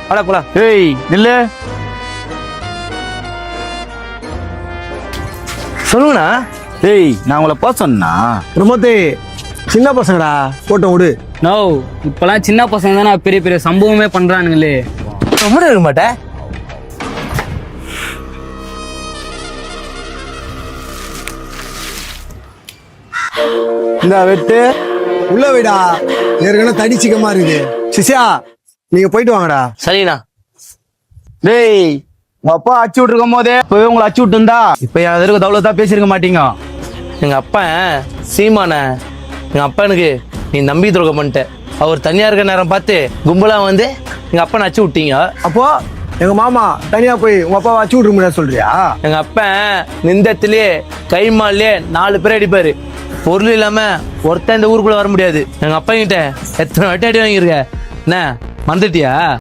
வாடா போலாம். ஏய் நில்லு. சொல்லுங்கண்ணா. ஏய் நான் உங்களை போக சொன்னா பிரமோத்து சின்ன பசங்கடா போட்டோம் விடு. நோ, இப்பெல்லாம் சின்ன பசங்க தானே பெரிய பெரிய சம்பவமே பண்றானுங்களே. ரொம்ப இருக்க மாட்டேன். இந்த வெட்டு உள்ள வைடா, ஏற்கனவே தடி சிக்கமா இருக்குது. சிசியா நீங்க போயிட்டு வாங்கடா. சரிண்ணா. டேய் உங்க அப்பா அச்சு விட்டுருக்கும் போதே இப்பவே உங்களை அச்சு விட்டு இருந்தா இப்ப என் எதிர்க்க தவ்வளவுதான் பேசியிருக்க மாட்டீங்க. எங்க அப்பா சீமான எங்க அப்பனுக்கு நீ நம்பி துரோகம் பண்ணிட்ட. அவர் தனியா இருக்க நேரம் பார்த்து கும்பலா வந்து எங்க அப்பா நச்சு விட்டீங்க. அப்போ எங்க மாமா தனியா போய் உங்க அப்பாவை அச்சு விட்டுருக்க முடியாது சொல்றியா? எங்க அப்பன் நிந்தத்திலேயே கைமாலே 4 பேர் அடிப்பாரு. பொருள் இல்லாம ஒருத்தன் இந்த ஊருக்குள்ள வர முடியாது. எங்க அப்பா கிட்ட எத்தனை வாட்டி அடி வாங்கியிருக்க என்ன மறந்துட்டியா?